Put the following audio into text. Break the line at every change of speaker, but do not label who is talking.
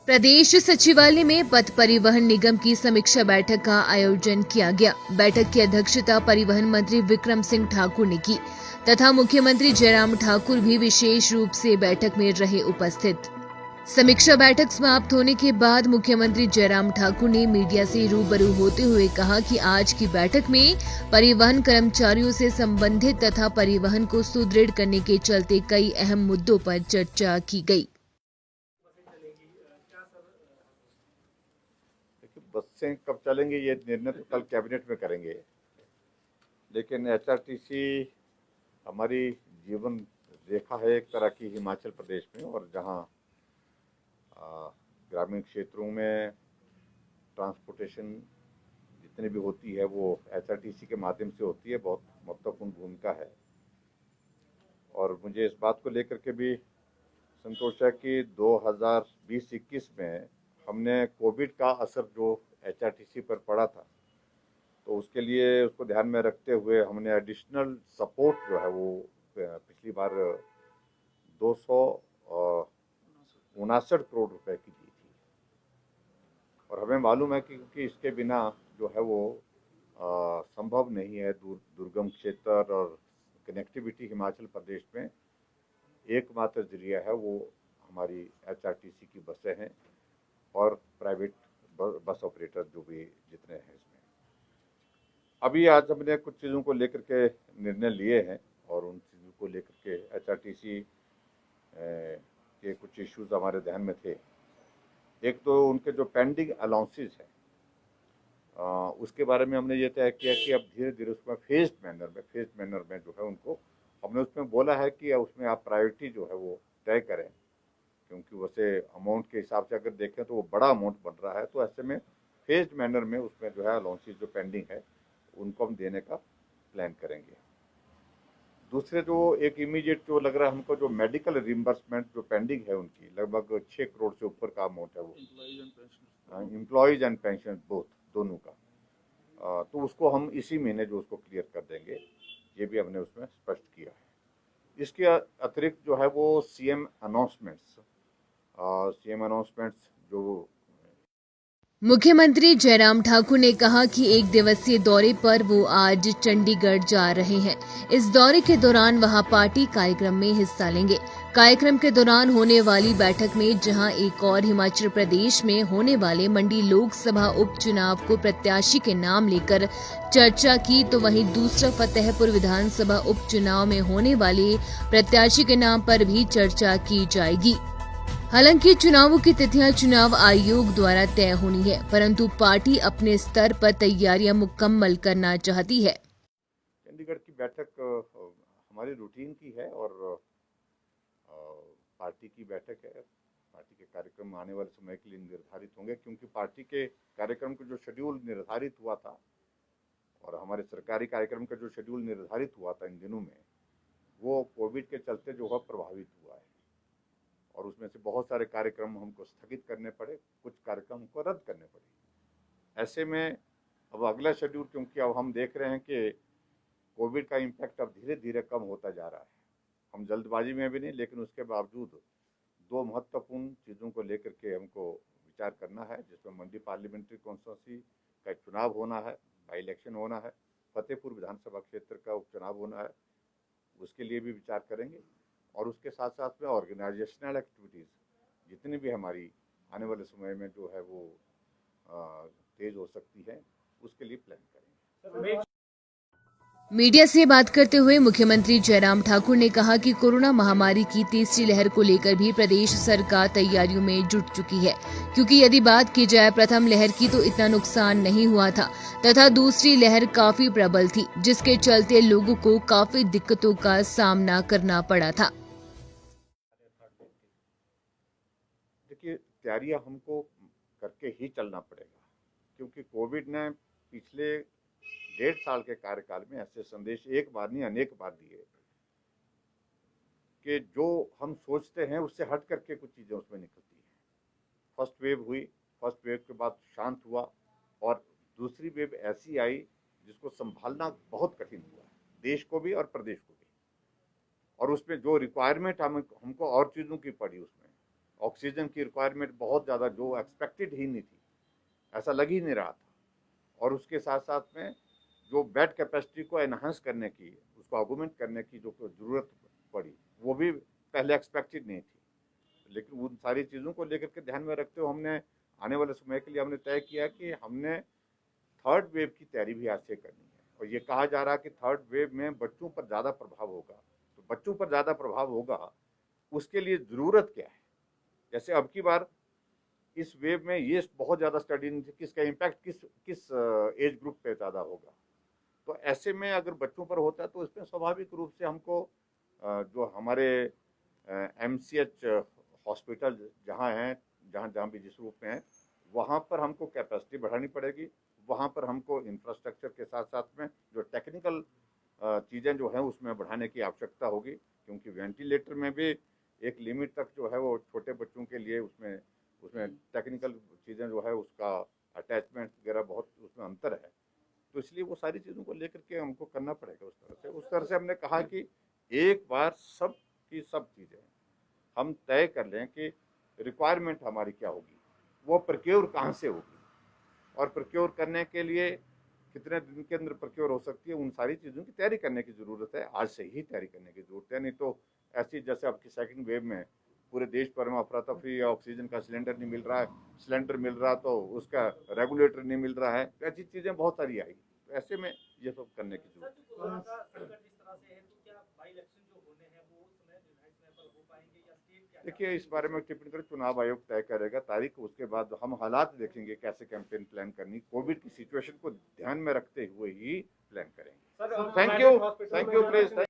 प्रदेश सचिवालय में पथ परिवहन निगम की समीक्षा बैठक का आयोजन किया गया। बैठक की अध्यक्षता परिवहन मंत्री विक्रम सिंह ठाकुर ने की तथा मुख्यमंत्री जयराम ठाकुर भी विशेष रूप से बैठक में रहे उपस्थित। समीक्षा बैठक समाप्त होने के बाद मुख्यमंत्री जयराम ठाकुर ने मीडिया से रूबरू होते हुए कहा कि आज की बैठक में परिवहन कर्मचारियों से संबंधित तथा परिवहन को सुदृढ़ करने के चलते कई अहम मुद्दों पर चर्चा की गई।
बसें कब चलेंगी ये निर्णय तो कल कैबिनेट में करेंगे, लेकिन एचआरटीसी हमारी जीवन रेखा है एक तरह की हिमाचल प्रदेश में, और जहां ग्रामीण क्षेत्रों में ट्रांसपोर्टेशन जितनी भी होती है वो एचआरटीसी के माध्यम से होती है। बहुत महत्वपूर्ण भूमिका है और मुझे इस बात को लेकर के भी संतोष है कि 2020-21 में हमने कोविड का असर जो एचआरटीसी पर पड़ा था, तो उसके लिए उसको ध्यान में रखते हुए हमने एडिशनल सपोर्ट जो है वो पिछली बार 259 करोड़ रुपए की दी थी। और हमें मालूम है कि क्योंकि इसके बिना जो है वो संभव नहीं है। दुर्गम क्षेत्र और कनेक्टिविटी हिमाचल प्रदेश में एकमात्र जरिया है वो हमारी एचआरटीसी की बसें हैं और प्राइवेट बस ऑपरेटर जो भी जितने हैं इसमें। अभी आज हमने कुछ चीज़ों को लेकर के निर्णय लिए हैं और उन चीज़ों को लेकर के एचआरटीसी के कुछ इश्यूज हमारे ध्यान में थे। एक तो उनके जो पेंडिंग अलाउंसेस हैं उसके बारे में हमने ये तय किया कि अब धीरे धीरे उसमें फेज्ड मैनर में जो है उनको हमने उसमें बोला है कि उसमें आप प्रायोरिटी जो है वो तय करें, क्योंकि वैसे अमाउंट के हिसाब से अगर देखें तो वो बड़ा अमाउंट बन रहा है। तो ऐसे में फेज्ड मैनर में उसमें जो है अलाउंसेस जो पेंडिंग है उनको हम देने का प्लान करेंगे। दूसरे जो एक इमीडिएट जो लग रहा है हमको, जो मेडिकल रिम्बर्समेंट जो पेंडिंग है उनकी लगभग 6 करोड़ से ऊपर का अमाउंट है वो एम्प्लॉयज एंड पेंशन बोथ दोनों का, तो उसको हम इसी महीने जो उसको क्लियर कर देंगे, ये भी हमने उसमें स्पष्ट किया है। इसके अतिरिक्त जो है वो सीएम अनाउंसमेंट्स जो
मुख्यमंत्री जयराम ठाकुर ने कहा कि एक दिवसीय दौरे पर वो आज चंडीगढ़ जा रहे हैं। इस दौरे के दौरान वहां पार्टी कार्यक्रम में हिस्सा लेंगे। कार्यक्रम के दौरान होने वाली बैठक में जहां एक और हिमाचल प्रदेश में होने वाले मंडी लोकसभा उपचुनाव को प्रत्याशी के नाम लेकर चर्चा की, तो वहीं दूसरा फतेहपुर विधानसभा उपचुनाव में होने वाले प्रत्याशी के नाम पर भी चर्चा की जाएगी। हालांकि चुनावों की तिथियां चुनाव आयोग द्वारा तय होनी है, परंतु पार्टी अपने स्तर पर तैयारियां मुकम्मल करना चाहती है।
चंडीगढ़ की बैठक हमारी रूटीन की है और पार्टी की बैठक है। पार्टी के कार्यक्रम आने वाले समय के लिए निर्धारित होंगे, क्योंकि पार्टी के कार्यक्रम का जो शेड्यूल निर्धारित हुआ था और हमारे सरकारी कार्यक्रम का जो शेड्यूल निर्धारित हुआ था इन दिनों में, वो कोविड के चलते जो है प्रभावित हुआ है और उसमें से बहुत सारे कार्यक्रम हमको स्थगित करने पड़े, कुछ कार्यक्रम हमको रद्द करने पड़े। ऐसे में अब अगला शेड्यूल, क्योंकि अब हम देख रहे हैं कि कोविड का इम्पैक्ट अब धीरे धीरे कम होता जा रहा है, हम जल्दबाजी में भी नहीं, लेकिन उसके बावजूद 2 महत्वपूर्ण चीज़ों को लेकर के हमको विचार करना है, जिसमें मंडी पार्लियामेंट्री कॉन्स्टिट्यूंसी का चुनाव होना है, बाई इलेक्शन होना है, फतेहपुर विधानसभा क्षेत्र का उपचुनाव होना है, उसके लिए भी विचार करेंगे। और उसके साथ साथ में ऑर्गेनाइजेशनल एक्टिविटीज़ जितनी भी हमारी आने वाले समय में जो है वो तेज हो सकती है, उसके लिए प्लान करेंगे।
मीडिया से बात करते हुए मुख्यमंत्री जयराम ठाकुर ने कहा कि कोरोना महामारी की तीसरी लहर को लेकर भी प्रदेश सरकार तैयारियों में जुट चुकी है, क्योंकि यदि बात की जाए प्रथम लहर की तो इतना नुकसान नहीं हुआ था तथा दूसरी लहर काफी प्रबल थी, जिसके चलते लोगों को काफी दिक्कतों का सामना करना पड़ा था।
देखिए, तैयारियां हमको करके ही चलना पड़ेगा, क्योंकि कोविड ने पिछले 1.5 साल के कार्यकाल में ऐसे संदेश एक बार नहीं अनेक बार दिए कि जो हम सोचते हैं उससे हट करके कुछ चीज़ें उसमें निकलती हैं। फर्स्ट वेव हुई, फर्स्ट वेव के बाद शांत हुआ और दूसरी वेव ऐसी आई जिसको संभालना बहुत कठिन हुआ, देश को भी और प्रदेश को भी। और उसमें जो रिक्वायरमेंट हमको और चीज़ों की पड़ी, उसमें ऑक्सीजन की रिक्वायरमेंट बहुत ज़्यादा, जो एक्सपेक्टेड ही नहीं थी, ऐसा लग ही नहीं रहा था। और उसके साथ साथ में जो बेड कैपेसिटी को एनहांस करने की, उसको आर्गूमेंट करने की जो ज़रूरत पड़ी, वो भी पहले एक्सपेक्टेड नहीं थी। लेकिन उन सारी चीज़ों को लेकर के ध्यान में रखते हुए हमने आने वाले समय के लिए हमने तय किया कि हमने थर्ड वेव की तैयारी भी आज से करनी है। और ये कहा जा रहा है कि थर्ड वेव में बच्चों पर ज़्यादा प्रभाव होगा, तो बच्चों पर ज़्यादा प्रभाव होगा, उसके लिए ज़रूरत क्या है। जैसे अब की बार इस वेव में ये बहुत ज़्यादा स्टडी नहीं थी किसका इम्पैक्ट किस एज ग्रुप पे ज़्यादा होगा। तो ऐसे में अगर बच्चों पर होता है तो इसमें स्वाभाविक रूप से हमको जो हमारे MCH हॉस्पिटल जहाँ हैं, जहाँ भी जिस रूप में है, वहाँ पर हमको कैपेसिटी बढ़ानी पड़ेगी। वहाँ पर हमको इंफ्रास्ट्रक्चर के साथ साथ में जो टेक्निकल चीज़ें जो हैं उसमें बढ़ाने की आवश्यकता होगी, क्योंकि वेंटिलेटर में भी एक लिमिट तक जो है वो छोटे बच्चों के लिए उसमें टेक्निकल चीज़ें जो है उसका अटैचमेंट वगैरह बहुत उसमें अंतर है। तो इसलिए वो सारी चीज़ों को लेकर के हमको करना पड़ेगा उस तरह से हमने कहा कि एक बार सब की सब चीज़ें हम तय कर लें कि रिक्वायरमेंट हमारी क्या होगी, वो प्रोक्योर कहाँ से होगी, और प्रोक्योर करने के लिए कितने दिन के अंदर प्रोक्योर हो सकती है, उन सारी चीज़ों की तैयारी करने की ज़रूरत है। आज से ही तैयारी करने की ज़रूरत है, नहीं तो ऐसी जैसे आपकी सेकंड वेव में पूरे देश भर में अफरा तफरी, ऑक्सीजन का सिलेंडर नहीं मिल रहा है, सिलेंडर मिल रहा तो उसका रेगुलेटर नहीं मिल रहा है, तो ऐसी चीज़ें बहुत सारी आई। तो ऐसे में ये सब करने की जरूरत है। देखिए, इस बारे में टिप्पणी कर चुनाव आयोग तय करेगा तारीख, उसके बाद हम हालात देखेंगे कैसे कैंपेन प्लान करनी, कोविड की सिचुएशन को ध्यान में रखते हुए ही प्लान करेंगे। Thank you please.